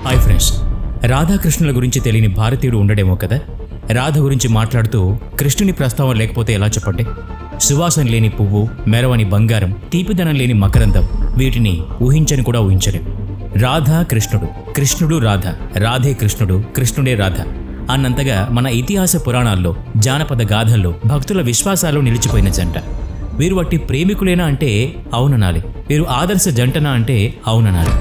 Hi friends, రాధాకృష్ణుల గురించి తెలియని భారతీయుడు ఉండడేమో కదా. రాధ గురించి మాట్లాడుతూ కృష్ణుని ప్రస్తావన లేకపోతే ఎలా చెప్పండి. సువాసన లేని పువ్వు, మెరవని బంగారం, తీపిదనం లేని మకరందం, వీటిని ఊహించని కూడా ఊహించలేం. రాధా కృష్ణుడు, కృష్ణుడు రాధ, రాధే కృష్ణుడు, కృష్ణుడే రాధ అన్నంతగా మన ఇతిహాస పురాణాల్లో, జానపద గాథల్లో, భక్తుల విశ్వాసాలు నిలిచిపోయిన జంట. వీరు వట్టి ప్రేమికులేనా అంటే అవుననాలి. వీరు ఆదర్శ జంటనా అంటే అవుననాలి.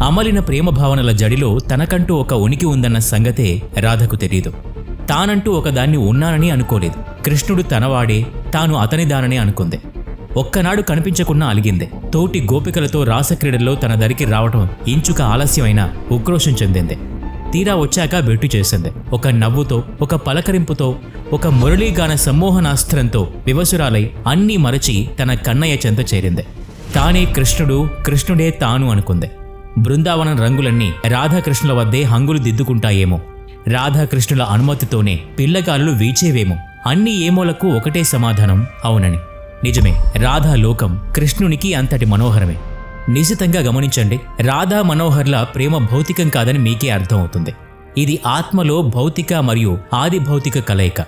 అమలిన ప్రేమ భావనల జడిలో తనకంటూ ఒక ఉనికి ఉందన్న సంగతే రాధకు తెలియదు. తానంటూ ఒకదాన్ని ఉన్నానని అనుకోలేదు. కృష్ణుడు తనవాడే, తాను అతని దాననే అనుకుంది. ఒక్కనాడు కనిపించకున్నా అలిగిందే. తోటి గోపికలతో రాసక్రీడల్లో తన దరికి రావటం ఇంచుక ఆలస్యమైన ఉక్రోషం చెందింది. తీరా వచ్చాక బెట్టు చేసింది. ఒక నవ్వుతో, ఒక పలకరింపుతో, ఒక మురళీగాన సమ్మోహనాస్త్రంతో వివసురాలై అన్నీ మరచి తన కన్నయ్య చెంత చేరింది. తానే కృష్ణుడు, కృష్ణుడే తాను అనుకుంది. బృందావనం రంగులన్నీ రాధాకృష్ణుల వద్దే హంగులు దిద్దుకుంటాయేమో. రాధాకృష్ణుల అనుమతితోనే పిల్లగాలులు వీచేవేమో. అన్ని ఏమోలకు ఒకటే సమాధానం, అవునని. నిజమే, రాధా లోకం కృష్ణునికి అంతటి మనోహరమే. నిశితంగా గమనించండి, రాధా మనోహర్ల ప్రేమ భౌతికం కాదని మీకే అర్థమవుతుంది. ఇది ఆత్మలో భౌతిక మరియు ఆది భౌతిక కలయిక.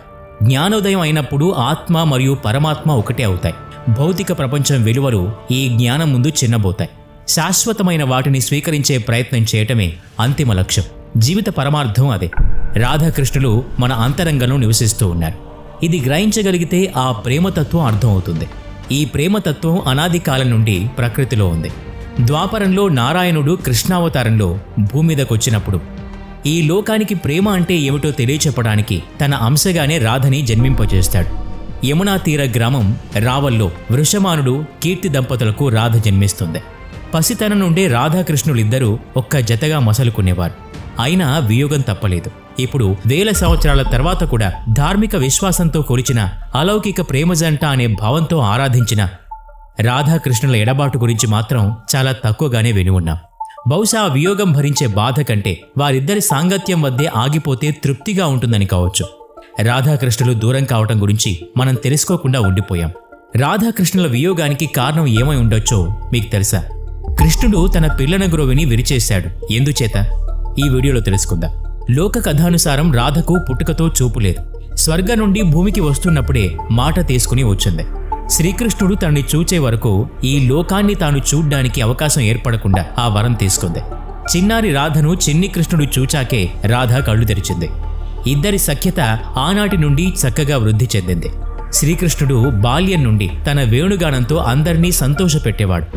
జ్ఞానోదయం అయినప్పుడు ఆత్మ మరియు పరమాత్మ ఒకటే అవుతాయి. భౌతిక ప్రపంచం విలువలు ఈ జ్ఞానం ముందు చిన్నబోతాయి. శాశ్వతమైన వాటిని స్వీకరించే ప్రయత్నం చేయటమే అంతిమ లక్ష్యం. జీవిత పరమార్థం అదే. రాధాకృష్ణులు మన అంతరంగంలో నివసిస్తూ ఉన్నారు. ఇది గ్రహించగలిగితే ఆ ప్రేమతత్వం అర్థమవుతుంది. ఈ ప్రేమతత్వం అనాది కాలం నుండి ప్రకృతిలో ఉంది. ద్వాపరంలో నారాయణుడు కృష్ణావతారంలో భూమి మీదకొచ్చినప్పుడు ఈ లోకానికి ప్రేమ అంటే ఏమిటో తెలియచెప్పడానికి తన అంశగానే రాధని జన్మింపజేస్తాడు. యమునా తీర గ్రామం రావల్లో వృషమానుడు, కీర్తి దంపతులకు రాధ జన్మిస్తుంది. పసితనం నుండే రాధాకృష్ణులిద్దరూ ఒక్క జతగా మసలుకునేవారు. అయినా వియోగం తప్పలేదు. ఇప్పుడు 1000 సంవత్సరాల తర్వాత కూడా ధార్మిక విశ్వాసంతో కొలిచిన అలౌకిక ప్రేమజంట అనే భావంతో ఆరాధించిన రాధాకృష్ణుల ఎడబాటు గురించి మాత్రం చాలా తక్కువగానే విని ఉన్నాం. బహుశా వియోగం భరించే బాధ కంటే వారిద్దరి సాంగత్యం వద్దే ఆగిపోతే తృప్తిగా ఉంటుందని కావచ్చు. రాధాకృష్ణులు దూరం కావటం గురించి మనం తెలుసుకోకుండా ఉండిపోయాం. రాధాకృష్ణుల వియోగానికి కారణం ఏమై ఉండొచ్చో మీకు తెలుసా? కృష్ణుడు తన పిల్లన గ్రోవిని విరిచేశాడు. ఎందుచేత? ఈ వీడియోలో తెలుసుకుందాం. లోక కథానుసారం రాధకు పుట్టుకతో చూపు లేదు. స్వర్గం నుండి భూమికి వస్తున్నప్పుడే మాట తీసుకుని వచ్చింది. శ్రీకృష్ణుడు తనని చూచే వరకు ఈ లోకాన్ని తాను చూడ్డానికి అవకాశం ఏర్పడకుండా ఆ వరం తీసుకుంది. చిన్నారి రాధను చిన్ని కృష్ణుడు చూచాకే రాధ కళ్ళు తెరిచింది. ఇద్దరి సఖ్యత ఆనాటి నుండి చక్కగా వృద్ధి చెందింది. శ్రీకృష్ణుడు బాల్యం నుండి తన వేణుగానంతో అందరినీ సంతోషపెట్టేవాడు.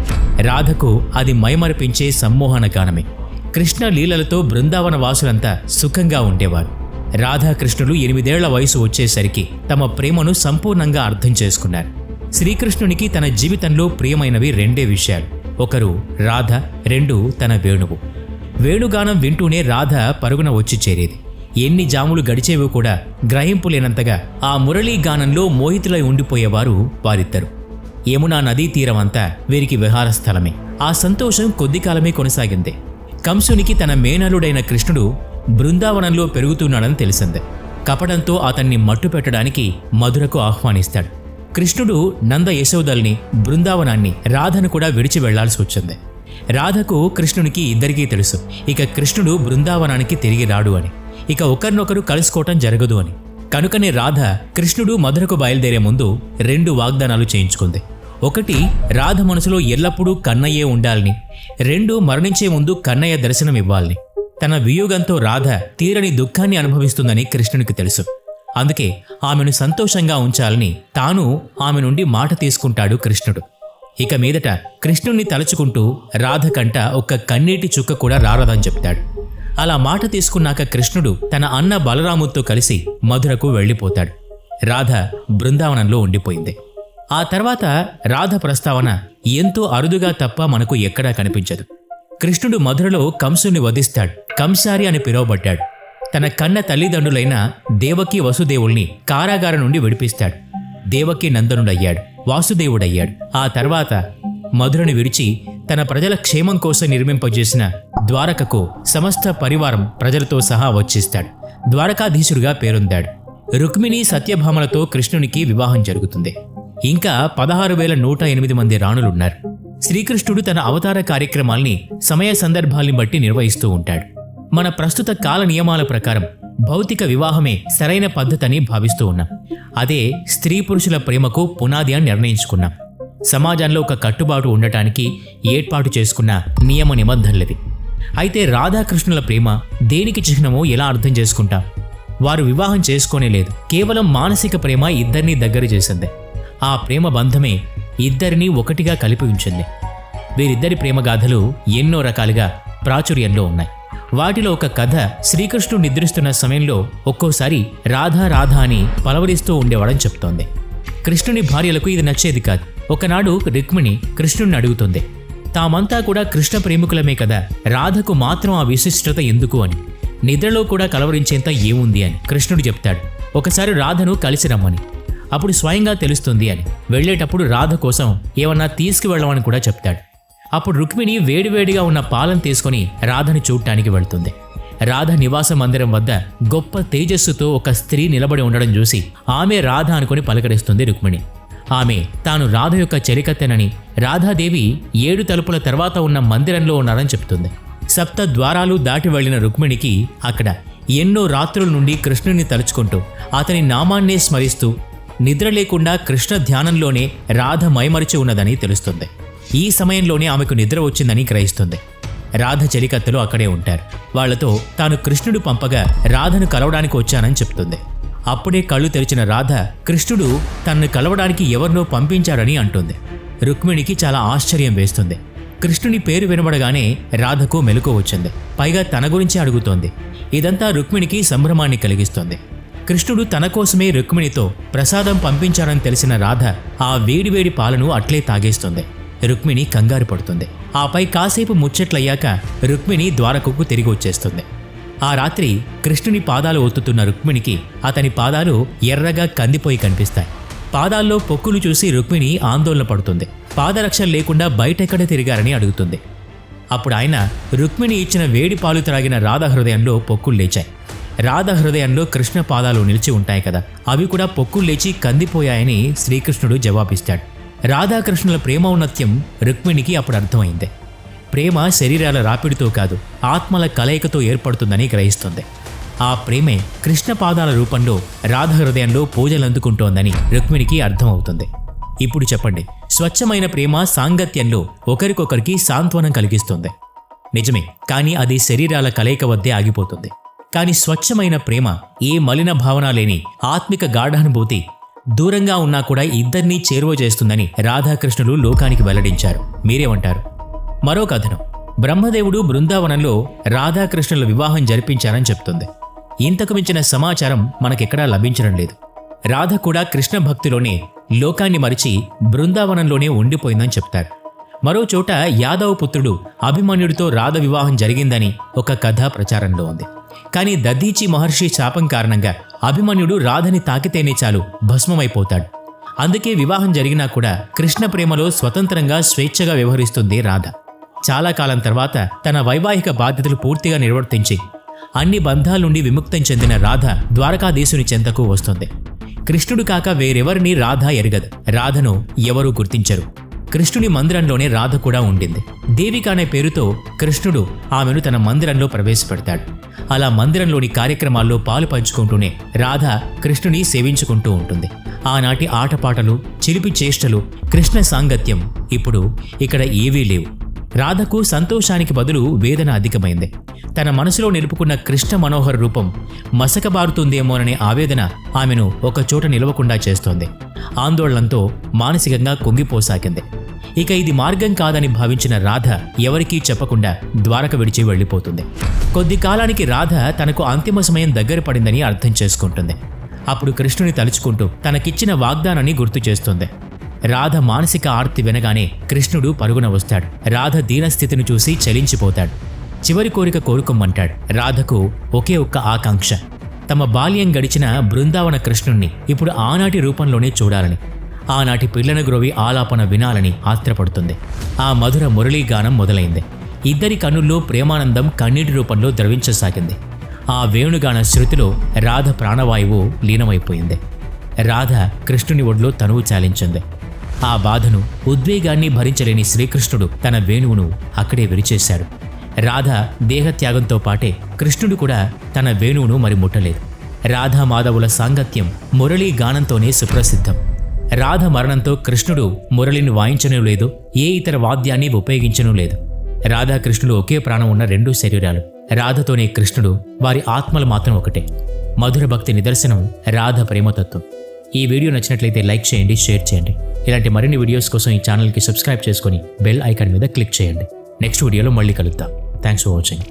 రాధకు అది మైమరిపించే సమ్మోహన గానమే. కృష్ణ లీలలతో బృందావన వాసులంతా సుఖంగా ఉండేవారు. రాధాకృష్ణులు 8 ఏళ్ల వయసు వచ్చేసరికి తమ ప్రేమను సంపూర్ణంగా అర్థం చేసుకున్నారు. శ్రీకృష్ణునికి తన జీవితంలో ప్రియమైనవి 2 విషయాలు. ఒకరు రాధ, 2 తన వేణువు. వేణుగానం వింటూనే రాధ పరుగున వచ్చి చేరేది. ఎన్ని జాములు గడిచేవో కూడా గ్రహింపులేనంతగా ఆ మురళీ గానంలో మోహితులై ఉండిపోయేవారు వారిద్దరు. యమునా నదీ తీరమంతా వీరికి విహార స్థలమే. ఆ సంతోషం కొద్ది కాలమే కొనసాగింది. కంసునికి తన మేనలుడైన కృష్ణుడు బృందావనంలో పెరుగుతున్నాడని తెలిసింది. కపటంతో అతన్ని మట్టు పెట్టడానికి మధురకు ఆహ్వానిస్తాడు. కృష్ణుడు నంద యశోదల్ని, బృందావనాన్ని, రాధను కూడా విడిచి వెళ్లాల్సి వచ్చింది. రాధకు కృష్ణునికి ఇద్దరికీ తెలుసు, ఇక కృష్ణుడు బృందావనానికి తిరిగి రాడు అని, ఇక ఒకరినొకరు కలుసుకోవటం జరగదు అని. కనుకనే రాధ కృష్ణుడు మధురకు బయలుదేరే ముందు 2 వాగ్దానాలు చేయించుకుంది. ఒకటి, రాధ మనసులో ఎల్లప్పుడూ కన్నయ్యే ఉండాలని. 2, మరణించే ముందు కన్నయ్య దర్శనం ఇవ్వాలని. తన వియోగంతో రాధ తీరని దుఃఖాన్ని అనుభవిస్తుందని కృష్ణునికి తెలుసు. అందుకే ఆమెను సంతోషంగా ఉంచాలని తాను ఆమె నుండి మాట తీసుకుంటాడు కృష్ణుడు. ఇక మీదట కృష్ణుణ్ణి తలుచుకుంటూ రాధ కంట ఒక్క కన్నీటి చుక్క కూడా రారదని చెప్తాడు. అలా మాట తీసుకున్నాక కృష్ణుడు తన అన్న బలరాముతో కలిసి మధురకు వెళ్ళిపోతాడు. రాధ బృందావనంలో ఉండిపోయింది. ఆ తర్వాత రాధ ప్రస్తావన ఎంతో అరుదుగా తప్ప మనకు ఎక్కడా కనిపించదు. కృష్ణుడు మధురలో కంసుని వధిస్తాడు. కంసారి అని పిలువబడ్డాడు. తన కన్న తల్లిదండ్రులైన దేవకి, వసుదేవుల్ని కారాగారం నుండి విడిపిస్తాడు. దేవకి నందనుడయ్యాడు, వాసుదేవుడయ్యాడు. ఆ తర్వాత మధురని విడిచి తన ప్రజల క్షేమం కోసం నిర్మింపజేసిన ద్వారకకు సమస్త పరివారం ప్రజలతో సహా వచ్చిస్తాడు. ద్వారకాధీశుడిగా పేరొందాడు. రుక్మిణి, సత్యభామలతో కృష్ణునికి వివాహం జరుగుతుంది. ఇంకా 16,108 మంది రాణులున్నారు. శ్రీకృష్ణుడు తన అవతార కార్యక్రమాల్ని సమయ సందర్భాల్ని బట్టి నిర్వహిస్తూ ఉంటాడు. మన ప్రస్తుత కాల నియమాల ప్రకారం భౌతిక వివాహమే సరైన పద్ధతని భావిస్తూ ఉన్నాం. అదే స్త్రీ పురుషుల ప్రేమకు పునాది అని నిర్ణయించుకున్నాం. సమాజంలో ఒక కట్టుబాటు ఉండటానికి ఏర్పాటు చేసుకున్న నియమ నిబంధనలవి. అయితే రాధాకృష్ణుల ప్రేమ దేనికి చిహ్నమో ఎలా అర్థం చేసుకుంటాం? వారు వివాహం చేసుకోనే లేదు. కేవలం మానసిక ప్రేమ ఇద్దరినీ దగ్గర చేసింది. ఆ ప్రేమ బంధమే ఇద్దరినీ ఒకటిగా కలిపి ఉంచింది. వీరిద్దరి ప్రేమగాథలు ఎన్నో రకాలుగా ప్రాచుర్యంలో ఉన్నాయి. వాటిలో ఒక కథ శ్రీకృష్ణుడు నిద్రిస్తున్న సమయంలో ఒక్కోసారి రాధా రాధా అని పలవరిస్తూ ఉండేవాడని చెప్తోంది. కృష్ణుని భార్యలకు ఇది నచ్చేది కాదు. ఒకనాడు రుక్మిణి కృష్ణుడిని అడుగుతుంది, తామంతా కూడా కృష్ణ ప్రేమికులమే కదా, రాధకు మాత్రం ఆ విశిష్టత ఎందుకు అని, నిద్రలో కూడా కలవరించేంత ఏముంది అని. కృష్ణుడు చెప్తాడు, ఒకసారి రాధను కలిసి రమ్మని, అప్పుడు స్వయంగా తెలుస్తుంది అని. వెళ్లేటప్పుడు రాధ కోసం ఏమన్నా తీసుకువెళ్ళమని కూడా చెప్తాడు. అప్పుడు రుక్మిణి వేడివేడిగా ఉన్న పాలను తీసుకుని రాధని చూడటానికి వెళ్తుంది. రాధ నివాస మందిరం వద్ద గొప్ప తేజస్సుతో ఒక స్త్రీ నిలబడి ఉండడం చూసి ఆమె రాధ అనుకుని పలకరిస్తుంది రుక్మిణి. ఆమె తాను రాధ యొక్క చెలికత్తెనని, రాధాదేవి 7 తలుపుల తర్వాత ఉన్న మందిరంలో ఉన్నారని చెప్తుంది. 7 ద్వారాలు దాటి వెళ్లిన రుక్మిణికి అక్కడ ఎన్నో రాత్రుల నుండి కృష్ణుని తలుచుకుంటూ అతని నామాన్నే స్మరిస్తూ నిద్ర లేకుండా కృష్ణ ధ్యానంలోనే రాధ మైమరిచి ఉన్నదని తెలుస్తుంది. ఈ సమయంలోనే ఆమెకు నిద్ర వచ్చిందని గ్రహిస్తుంది. రాధ చెలికత్తెలు అక్కడే ఉంటారు. వాళ్లతో తాను కృష్ణుడు పంపగా రాధను కలవడానికి వచ్చానని చెప్తుంది. అప్పుడే కళ్ళు తెరిచిన రాధ కృష్ణుడు తనను కలవడానికి ఎవరినో పంపించాడని అంటుంది. రుక్మిణికి చాలా ఆశ్చర్యం వేస్తుంది. కృష్ణుని పేరు వినబడగానే రాధకు మెలకువ వచ్చింది. పైగా తన గురించి అడుగుతోంది. ఇదంతా రుక్మిణికి సంభ్రమాన్ని కలిగిస్తుంది. కృష్ణుడు తన కోసమే రుక్మిణితో ప్రసాదం పంపించాడని తెలిసిన రాధ ఆ వేడివేడి పాలను అట్లే తాగేస్తుంది. రుక్మిణి కంగారు పడుతుంది. ఆపై కాసేపు ముచ్చట్లయ్యాక రుక్మిణి ద్వారకకు తిరిగి వచ్చేస్తుంది. ఆ రాత్రి కృష్ణుని పాదాలు ఒత్తుతున్న రుక్మిణికి అతని పాదాలు ఎర్రగా కందిపోయి కనిపిస్తాయి. పాదాల్లో పొక్కులు చూసి రుక్మిణి ఆందోళన పడుతుంది. పాదరక్షలు లేకుండా బయటెక్కడ తిరిగారని అడుగుతుంది. అప్పుడు ఆయన రుక్మిణి ఇచ్చిన వేడి పాలు త్రాగిన రాధ హృదయంలో పొక్కులు లేచాయి. రాధ హృదయంలో కృష్ణ పాదాలు నిలిచి ఉంటాయి కదా, అవి కూడా పొక్కులు లేచి కందిపోయాయని శ్రీకృష్ణుడు జవాబిస్తాడు. రాధాకృష్ణుల ప్రేమ ఔన్నత్యం రుక్మిణికి అప్పుడు అర్థమైంది. ప్రేమ శరీరాల రాపిడితో కాదు, ఆత్మల కలయికతో ఏర్పడుతుందని గ్రహిస్తుంది. ఆ ప్రేమే కృష్ణ పాదాల రూపంలో రాధ హృదయంలో పూజలందుకుంటోందని రుక్మిణికి అర్థమవుతుంది. ఇప్పుడు చెప్పండి, స్వచ్ఛమైన ప్రేమ సాంగత్యంలో ఒకరికొకరికి సాంత్వనం కలిగిస్తుంది. నిజమే, కానీ అది శరీరాల కలయిక వద్దే ఆగిపోతుంది. కానీ స్వచ్ఛమైన ప్రేమ ఏ మలిన భావన లేని ఆత్మిక గాఢానుభూతి దూరంగా ఉన్నా కూడా ఇద్దరినీ చేరువ చేస్తుందని రాధాకృష్ణులు లోకానికి వెల్లడించారు. మీరేమంటారు? మరో కథనం బ్రహ్మదేవుడు బృందావనంలో రాధాకృష్ణుల వివాహం జరిపించారని చెప్తుంది. ఇంతకు మించిన సమాచారం మనకెక్కడా లభించడం లేదు. రాధ కూడా కృష్ణ భక్తిలోనే లోకాన్ని మరిచి బృందావనంలోనే ఉండిపోయిందని చెప్తారు. మరో చోట యాదవ పుత్రుడు అభిమన్యుడితో రాధ వివాహం జరిగిందని ఒక కథ ప్రచారంలో ఉంది. కానీ దధీచి మహర్షి శాపం కారణంగా అభిమన్యుడు రాధని తాకితేనే చాలు భస్మమైపోతాడు. అందుకే వివాహం జరిగినా కూడా కృష్ణ ప్రేమలో స్వతంత్రంగా స్వేచ్ఛగా వ్యవహరిస్తుంది రాధ. చాలా కాలం తర్వాత తన వైవాహిక బాధ్యతలు పూర్తిగా నిర్వర్తించి అన్ని బంధాల నుండి విముక్తం చెందిన రాధ ద్వారకాధీశుని చెంతకు వస్తుంది. కృష్ణుడు కాక వేరెవరిని రాధ ఎరగదు. రాధను ఎవరూ గుర్తించరు. కృష్ణుని మందిరంలోనే రాధ కూడా ఉండింది. దేవిక అనే పేరుతో కృష్ణుడు ఆమెను తన మందిరంలో ప్రవేశపెడతాడు. అలా మందిరంలోని కార్యక్రమాల్లో పాలు పంచుకుంటూనే రాధ కృష్ణుని సేవించుకుంటూ ఉంటుంది. ఆనాటి ఆటపాటలు, చిలిపి చేష్టలు, కృష్ణ సాంగత్యం ఇప్పుడు ఇక్కడ ఏవీ లేవు. రాధకు సంతోషానికి బదులు వేదన అధికమైంది. తన మనసులో నిలుపుకున్న కృష్ణ మనోహర రూపం మసకబారుతుందేమోననే ఆవేదన ఆమెను ఒకచోట నిలవకుండా చేస్తోంది. ఆందోళనతో మానసికంగా కుంగిపోసాగింది. ఇక ఇది మార్గం కాదని భావించిన రాధ ఎవరికీ చెప్పకుండా ద్వారక విడిచి వెళ్ళిపోతుంది. కొద్ది కాలానికి రాధ తనకు అంతిమ సమయం దగ్గర పడిందని అర్థం చేసుకుంటుంది. అప్పుడు కృష్ణుని తలుచుకుంటూ తనకిచ్చిన వాగ్దానాన్ని గుర్తు చేస్తుంది. రాధ మానసిక ఆర్తి వినగానే కృష్ణుడు పరుగున వస్తాడు. రాధ దీనస్థితిని చూసి చలించిపోతాడు. చివరి కోరిక కోరుకోమంటాడు. రాధకు ఒకే ఒక్క ఆకాంక్ష, తమ బాల్యం గడిచిన బృందావన కృష్ణుణ్ణి ఇప్పుడు ఆనాటి రూపంలోనే చూడాలని, ఆనాటి పిల్లన గ్రోవి ఆలాపన వినాలని ఆత్రపడుతుంది. ఆ మధుర మురళీగానం మొదలైంది. ఇద్దరి కన్నుల్లో ప్రేమానందం కన్నీటి రూపంలో ద్రవించసాగింది. ఆ వేణుగాన శృతిలో రాధ ప్రాణవాయువు లీనమైపోయింది. రాధ కృష్ణుని ఒడిలో తనువు చాలించింది. ఆ బాధను, ఉద్వేగాన్ని భరించలేని శ్రీకృష్ణుడు తన వేణువును అక్కడే విరిచేశాడు. రాధ దేహత్యాగంతో పాటే కృష్ణుడు కూడా తన వేణువును మరి ముట్టలేదు. రాధా మాధవుల సాంగత్యం మురళీ గానంతోనే సుప్రసిద్ధం. రాధ మరణంతో కృష్ణుడు మురళిని వాయించనూ లేదు, ఏ ఇతర వాద్యాన్ని ఉపయోగించనూ లేదు. రాధాకృష్ణుడు ఒకే ప్రాణం ఉన్న రెండు శరీరాలు. రాధతోనే కృష్ణుడు, వారి ఆత్మలు మాత్రం ఒకటే. మధుర భక్తి నిదర్శనం రాధ ప్రేమతత్వం. ఈ వీడియో నచ్చినట్లయితే లైక్ చేయండి, షేర్ చేయండి. ఇలాంటి మరిన్ని వీడియోస్ కోసం ఈ ఛానల్కి సబ్స్క్రైబ్ చేసుకొని బెల్ ఐకాన్ మీద క్లిక్ చేయండి. నెక్స్ట్ వీడియోలో మళ్ళీ కలుద్దాం. Thanks for watching.